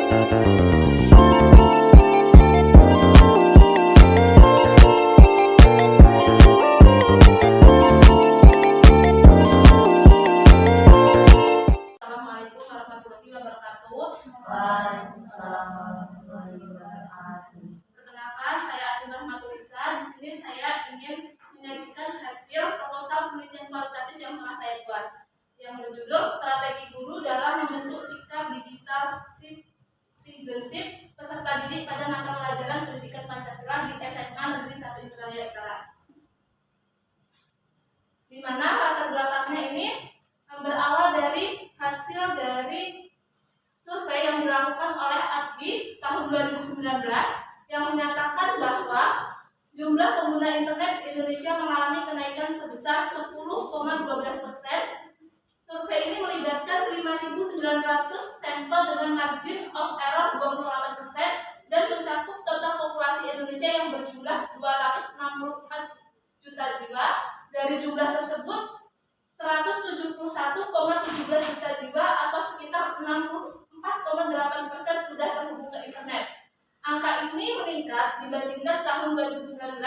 Assalamualaikum warahmatullahi wabarakatuh. Waalaikumsalam warahmatullahi wabarakatuh. Perkenalkan, saya Atin Rahmatulisa. Di sini saya ingin menyajikan hasil proposal penelitian kualitatif yang telah saya buat, yang berjudul Strategi Guru dalam Membentuk Sikap Digital Citizenship Peserta Didik pada Mata Pelajaran Pendidikan Pancasila di SMA Negeri 1 Indralaya Utara. Di mana latar belakangnya ini berawal dari hasil dari survei yang dilakukan oleh APJI tahun 2019 yang menyatakan bahwa jumlah pengguna internet di Indonesia mengalami kenaikan sebesar 10,12%. Survei ini melibatkan 5.900 sampel dengan margin of error 28% dan mencakup total populasi Indonesia yang berjumlah 264 juta jiwa. Dari jumlah tersebut 171,17 juta jiwa atau sekitar 64,8% sudah terhubung ke internet. Angka ini meningkat dibandingkan tahun 2019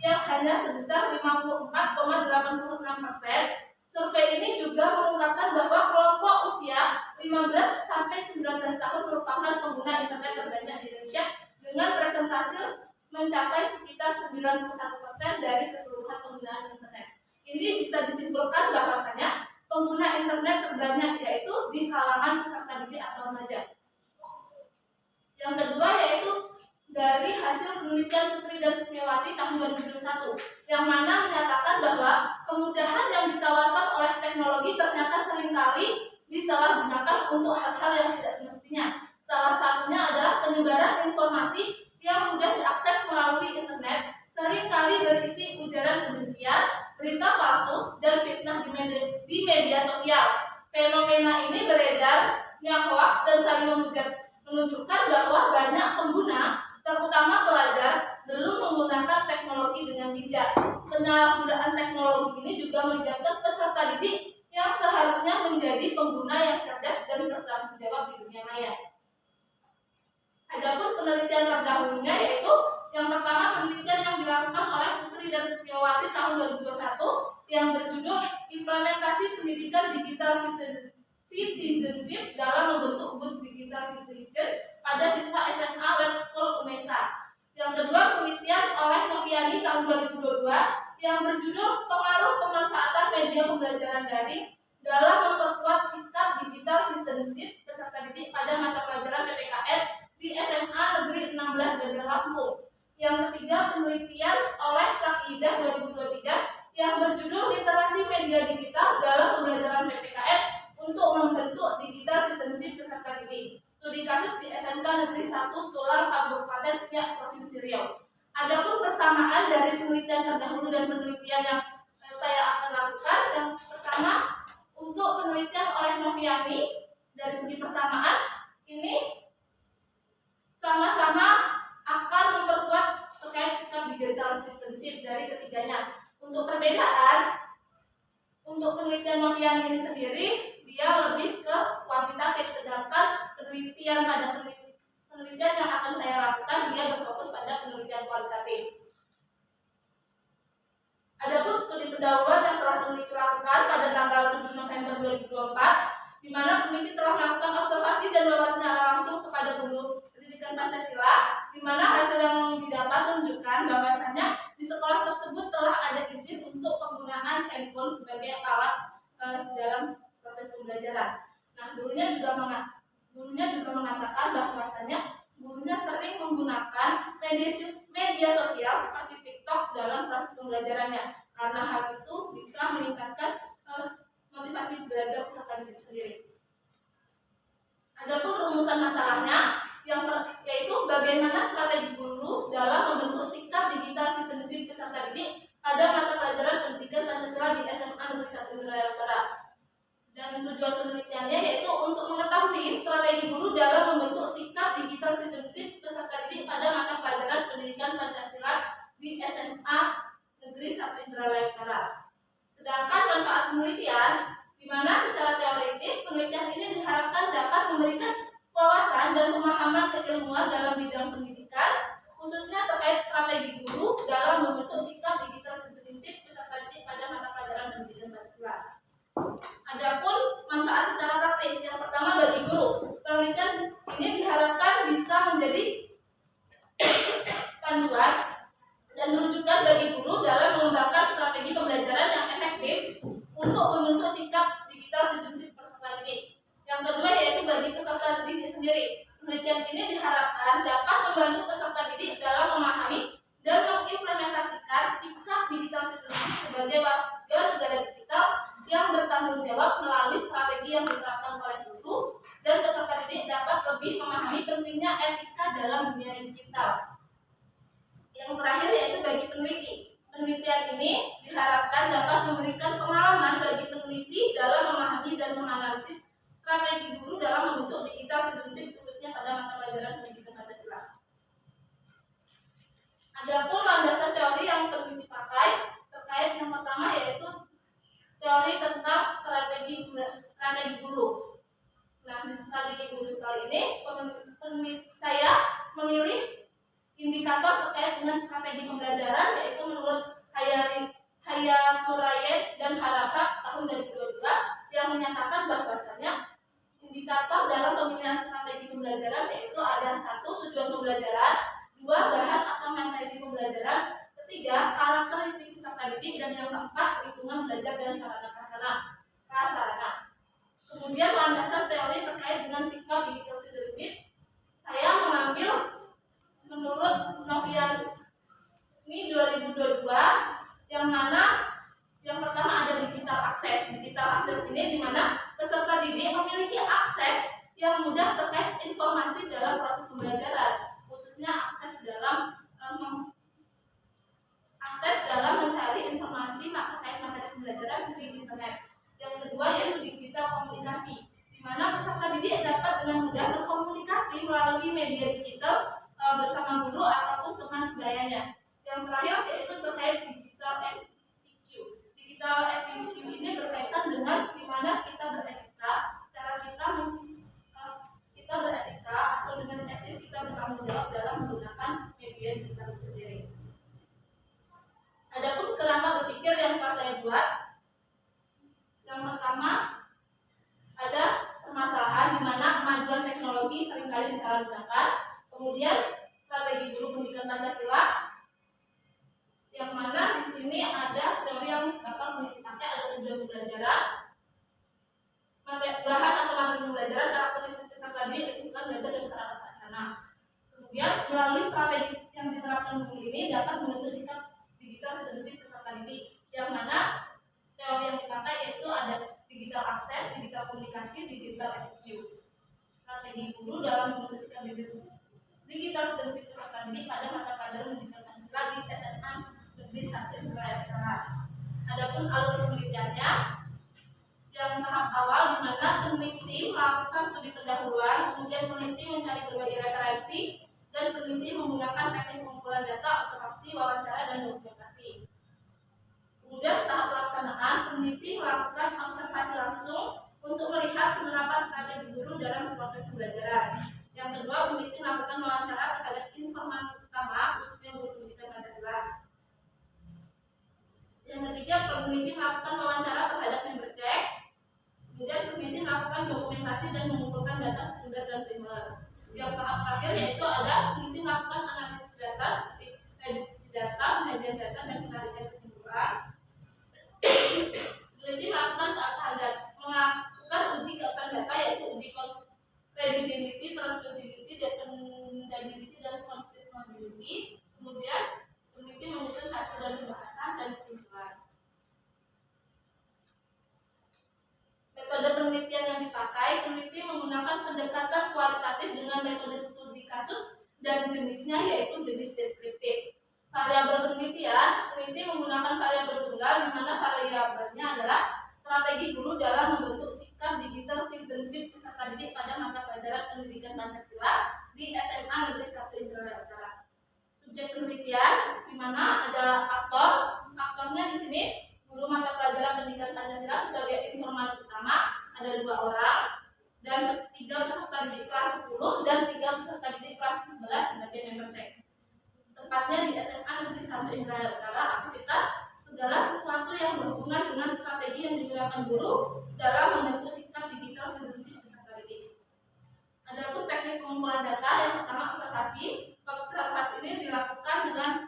yang hanya sebesar 54,86%. Survei ini juga mengungkapkan bahwa kelompok usia 15-19 tahun merupakan pengguna internet terbanyak di Indonesia dengan presentase mencapai sekitar 91% dari keseluruhan penggunaan internet. Ini bisa disimpulkan bahwasanya pengguna internet terbanyak yaitu di kalangan peserta didik atau remaja. Yang kedua yaitu dari hasil penelitian Putri dan Setiawati tahun 2021 yang mana menyatakan bahwa kemudahan yang ditawarkan oleh teknologi ternyata seringkali disalahgunakan untuk hal-hal yang tidak semestinya. Salah satunya adalah penyebaran informasi yang mudah diakses melalui internet, seringkali berisi ujaran kebencian, berita palsu, dan fitnah di media sosial. Fenomena ini beredarnya hoaks dan saling menghujat menunjukkan bahwa banyak pengguna, terutama pelajar, belum menggunakan teknologi dengan bijak. Penyalahgunaan teknologi ini juga melibatkan peserta didik yang seharusnya menjadi pengguna yang cerdas dan bertanggung jawab di dunia maya. Adapun penelitian terdahulunya yaitu yang pertama penelitian yang dilakukan oleh Putri dan Setiawati tahun 2021 yang berjudul Implementasi Pendidikan Digital Citizenship dalam Membentuk Good Digital Citizen pada siswa SMA Lab School UNESA. Yang kedua penelitian oleh Noviani tahun 2022 yang berjudul Pengaruh Pemanfaatan Media Pembelajaran Daring dalam Memperkuat Sikap Digital Citizenship Peserta Didik pada Mata Pelajaran PPKN di SMA Negeri 16 Bandar Lampung. Yang ketiga penelitian oleh Sakidah 2023 yang berjudul Literasi Media Digital dalam Pembelajaran PPKN untuk membentuk digital citizenship peserta didik. Studi kasus di SMK Negeri 1 Tular Kabupaten Siak Provinsi Riau. Adapun persamaan dari penelitian terdahulu dan penelitian yang saya akan lakukan, yang pertama untuk penelitian oleh Noviani dari segi persamaan ini sama-sama akan memperkuat terkait sikap digital citizenship dari ketiganya. Untuk perbedaan, untuk penelitian Noviani ini sendiri dia lebih ke kuantitatif, sedangkan penelitian yang akan saya lakukan dia berfokus pada penelitian kualitatif. Adapun studi pendahuluan yang telah peneliti lakukan pada tanggal 7 November 2024, di mana peneliti telah melakukan observasi dan wawancara langsung kepada guru pendidikan Pancasila, di mana hasil yang didapat menunjukkan bahwasannya di sekolah tersebut telah ada izin untuk penggunaan handphone sebagai alat dalam proses pembelajaran. Nah, gurunya juga mengatakan bahwasannya gurunya sering menggunakan media sosial seperti TikTok dalam proses pembelajarannya, karena hal itu bisa meningkatkan motivasi belajar peserta didik sendiri. Adapun rumusan masalahnya yaitu bagaimana strategi guru dalam membentuk sikap digital citizenship peserta didik pada mata pelajaran pendidikan Pancasila di SMA Negeri 1 Indralaya Utara. Dan tujuan penelitiannya yaitu untuk mengetahui strategi guru dalam membentuk sikap digital citizenship peserta didik pada mata pelajaran pendidikan Pancasila di SMA Negeri 1 Indralaya Utara. Sedangkan manfaat penelitian, di mana secara teoritis penelitian ini diharapkan dapat memberikan wawasan dan pemahaman keilmuan dalam bidang pendidikan, khususnya terkait strategi guru dalam membentuk sikap digital sensitif peserta didik pada mata pelajaran pendidikan Pancasila. Adapun manfaat secara praktis, yang pertama bagi guru, penelitian ini diharapkan bisa menjadi panduan dan rujukan bagi guru dalam mengembangkan strategi pembelajaran yang efektif untuk membentuk sikap digital sensitif peserta didik. Yang kedua yaitu bagi peserta didik sendiri. Penelitian ini diharapkan dapat membantu peserta didik dalam memahami dan mengimplementasikan sikap digital sensitif sebagai warga negara digital yang bertanggung jawab melalui strategi yang diterapkan oleh guru, dan peserta didik dapat lebih memahami pentingnya etika dalam dunia digital. Yang terakhir yaitu bagi peneliti. Penelitian ini diharapkan dapat memberikan pengalaman bagi peneliti dalam memahami dan menganalisis strategi guru dalam membentuk digital sensitif khususnya pada mata pelajaran pendidikan Pancasila. Adapun landasan teori yang peneliti pakai terkait yang pertama yaitu teori tentang strategi guru. Nah, di strategi guru kali ini saya memilih indikator terkait dengan strategi pembelajaran, yaitu menurut Hayaturaye dan Harapap tahun 2022 yang menyatakan bahwasanya indikator dalam pemilihan strategi pembelajaran yaitu ada 1. Tujuan pembelajaran, 2. Bahan atau materi pembelajaran, 3. Karakteristik peserta didik, dan yang keempat lingkungan belajar dan sarana prasarana. Kemudian landasan teori terkait dengan sikap digital citizenship, saya mengambil menurut Noviani 2022 yang mana yang pertama ada digital akses. Digital akses ini di mana peserta didik memiliki akses yang mudah terkait informasi dalam proses pembelajaran, khususnya akses dalam mencari informasi terkait materi pembelajaran di internet. Yang kedua yaitu digital komunikasi, di mana peserta didik dapat dengan mudah berkomunikasi melalui media digital bersama guru ataupun teman sebayanya. Yang terakhir yaitu terkait digital EQ. Digital EQ ini berkaitan dengan di mana kita beretika, cara kita beretika atau dengan etis kita bertanggung jawab dalam menggunakan media digital itu sendiri. Adapun kerangka berpikir yang telah saya buat, yang pertama ada permasalahan di mana kemajuan teknologi seringkali disalahgunakan. Kemudian strategi guru pendidikan Pancasila, yang mana di sini ada teori yang bakal dipakai, ada tujuan pembelajaran, bahan atau materi pembelajaran, karakteristik peserta didik, lingkungan belajar dan sarana prasarana. Kemudian melalui strategi yang diterapkan guru ini dapat membentuk sikap digital sensitif peserta didik, yang mana teori yang dipakai yaitu ada digital akses, digital komunikasi, digital EQ. Strategi guru dalam membentuk sikap digital sensitif peserta didik pada mata pelajaran pendidikan Pancasila di SMA Negeri 1 Indrayana. Adapun alur penelitiannya, yang tahap awal di mana peneliti melakukan studi pendahuluan, kemudian peneliti mencari berbagai referensi, dan peneliti menggunakan teknik pengumpulan data, observasi, wawancara, dan dokumentasi. Kemudian tahap pelaksanaan, peneliti melakukan observasi langsung untuk melihat penerapan strategi guru dalam proses pembelajaran. Yang kedua, peneliti melakukan wawancara terhadap informan utama, khususnya guru pendidikan Pancasila. Yang ketiga, peneliti melakukan wawancara terhadap member check. Kemudian peneliti melakukan dokumentasi dan mengumpulkan data sekunder dan primer. Yang tahap terakhir yaitu ada peneliti melakukan analisis data seperti reduksi data, penyajian data, dan penarikan kesimpulan. Peneliti melakukan keabsahan data, melakukan uji keabsahan data yaitu uji credibility, transferability, dependability, dan confirmability. Kemudian peneliti menyusun hasil dari pembahasan dan kesimpulan. Metode penelitian yang dipakai, peneliti menggunakan pendekatan kualitatif dengan metode studi kasus dan jenisnya yaitu jenis deskriptif. Variabel penelitian, peneliti menggunakan variabel tunggal di mana variabelnya adalah strategi guru dalam membentuk sikap digital citizenship peserta didik pada mata pelajaran pendidikan Pancasila di SMA Negeri 1 Indrayana. Subjek penelitian di mana ada aktornya di sini guru mata pelajaran pendidikan Pancasila sebagai informan utama, ada 2 orang. dan 3 peserta didik kelas 10 dan 3 peserta didik kelas 11 sebagai member check. Tempatnya di SMA Negeri 1 Indralaya Utara. Aktivitas segala sesuatu yang berhubungan dengan strategi yang digunakan guru dalam membentuk sikap digital citizenship peserta didik. Adapun teknik pengumpulan data, yang pertama observasi. Observasi ini dilakukan dengan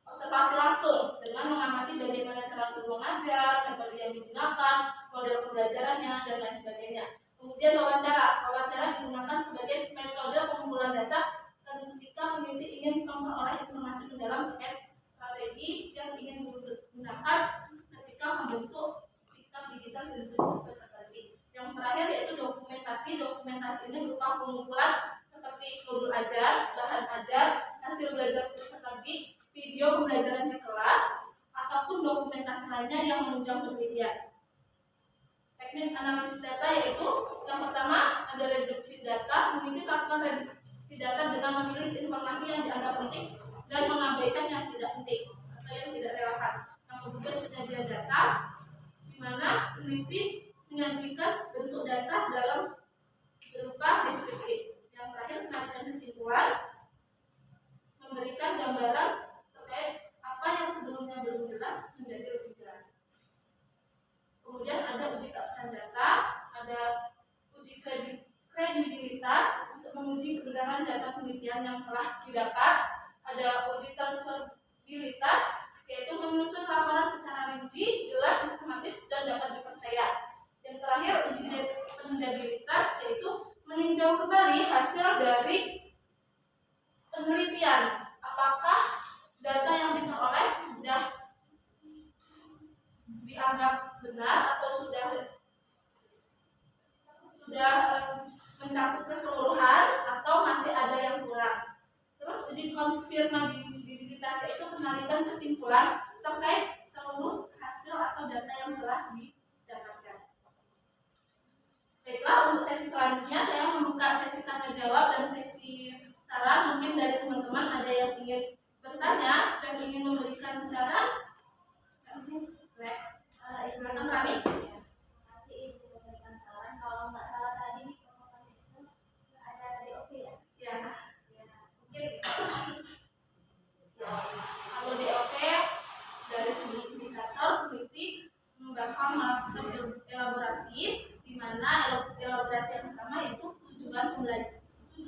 observasi langsung dengan mengamati bagaimana cara guru mengajar, metode yang digunakan, model pembelajarannya, dan lain sebagainya. Kemudian wawancara. Wawancara digunakan sebagai metode pengumpulan data ketika peneliti ingin memperoleh informasi mendalam terkait strategi yang ingin guru gunakan ketika membentuk sikap digital citizenship peserta didik. Yang terakhir yaitu dokumentasi. Dokumentasi ini berupa pengumpulan seperti modul ajar, bahan ajar, hasil belajar peserta didik, video pembelajaran di kelas, ataupun dokumentasi lainnya yang menunjang penelitian. Teknik analisis data yaitu yang pertama ada reduksi data. Peneliti melakukan reduksi data dengan memilih informasi yang dianggap penting dan mengabaikan yang tidak penting atau yang tidak relevan. Yang kemudian penyajian data, di mana peneliti menyajikan bentuk data dalam berupa deskriptif. Yang terakhir penarikan kesimpulan, memberikan gambaran terkait apa yang sebelumnya belum jelas menjadi lebih jelas. Kemudian ada uji keabsahan data, ada uji kredibilitas untuk menguji kebenaran data penelitian yang telah didapat, ada uji transferabilitas yaitu menyusun laporan secara rinci, jelas, sistematis, dan dapat dipercaya. Yang terakhir uji dependabilitas yaitu meninjau kembali hasil dari penelitian, apakah data yang diperoleh sudah dianggap benar atau sudah mencakup keseluruhan atau masih ada yang kurang. Terus uji konfirmabilitas yaitu penarikan kesimpulan terkait seluruh hasil atau data yang telah didapatkan. Baiklah, untuk sesi selanjutnya saya membuka sesi tanya jawab dan sesi saran. Mungkin dari teman-teman ada yang ingin bertanya dan ingin memberikan saran. Silakan kami. Masih izin memberikan saran. Kalau nggak salah tadi di proposal itu ada DOP ya? Ya, mungkin ya. Kalau DOP dari segi indikator peneliti bakal melakukan elaborasi, di mana elaborasi yang pertama itu tujuan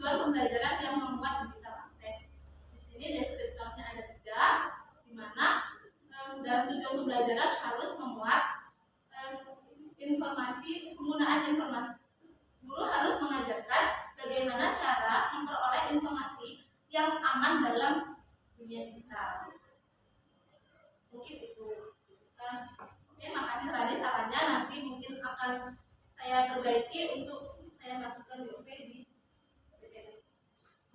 pembelajaran yang memuat digital akses. Di sini deskriptornya ada 3, di mana dalam tujuan pembelajaran harus memuat informasi, penggunaan informasi. Guru harus mengajarkan bagaimana cara memperoleh informasi yang aman dalam dunia digital. Mungkin itu. Oke, makasih Rani sarannya. Nanti mungkin akan saya perbaiki untuk saya masukkan di OP di PPT.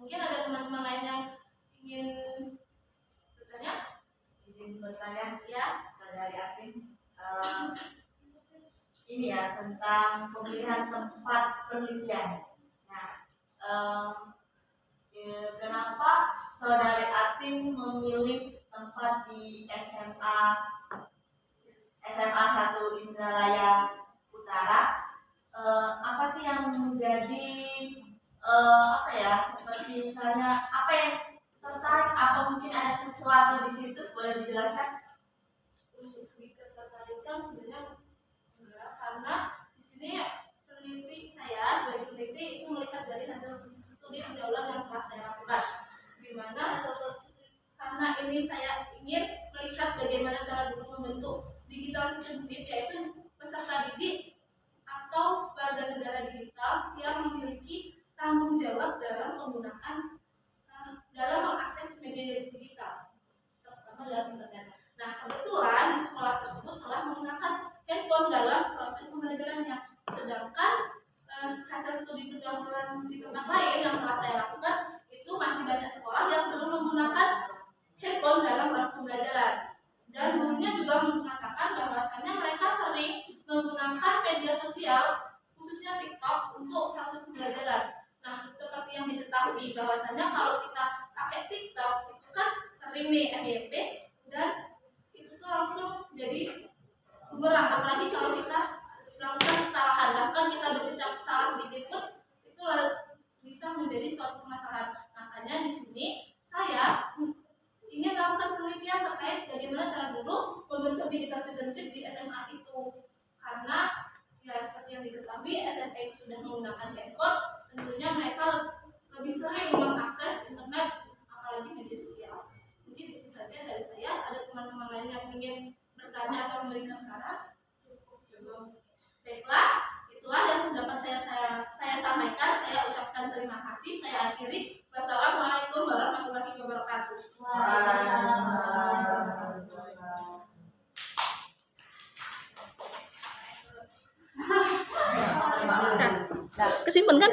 Mungkin ada teman-teman lain yang ingin bertanya? Izin bertanya Ya. saudari Atin, ini ya tentang pemilihan tempat penelitian. Nah, kenapa saudari Atin memilih tempat di SMA 1 Indralaya Utara? Apa sih yang menjadi seperti misalnya apa yang tertarik, apa mungkin ada sesuatu di situ, boleh dijelaskan? Untuk segi ketertarikan sebenarnya enggak, karena di sini peneliti saya sebagai peneliti itu melihat dari hasil studi pendahuluan yang telah saya lakukan, di mana hasil studi, karena ini saya ingin melihat bagaimana cara guru membentuk digital citizenship, yaitu peserta didik atau warga negara digital yang memiliki tanggung jawab dalam menggunakan dalam mengakses media digital, terutama dalam internet. Nah, kebetulan di sekolah tersebut telah menggunakan handphone dalam proses pembelajarannya, sedangkan hasil studi pendahuluan di tempat lain yang telah saya lakukan itu masih banyak sekolah yang belum menggunakan handphone dalam proses pembelajaran. Dan gurunya juga mengatakan bahwasannya mereka sering menggunakan media sosial, khususnya TikTok, untuk proses pembelajaran. Nah, seperti yang diketahui bahwasannya kalau kita pakai TikTok itu kan sering nih FYP, dan itu tuh langsung jadi bumerang, apalagi kalau kita melakukan kesalahan, bahkan kita berucap salah sedikit pun itu bisa menjadi suatu permasalahan. Makanya di sini saya ingin melakukan penelitian terkait bagaimana cara guru membentuk digital citizenship di SMA itu, karena ya seperti yang diketahui SMA itu sudah menggunakan handphone, tentunya mereka lebih sering mengakses internet apalagi media sosial. Mungkin itu saja dari saya. Ada teman-teman lain yang ingin bertanya atau memberikan saran? Baiklah, itulah yang dapat saya sampaikan. Saya ucapkan terima kasih. Saya akhiri. Wassalamualaikum warahmatullahi wabarakatuh. Kesimpan kan?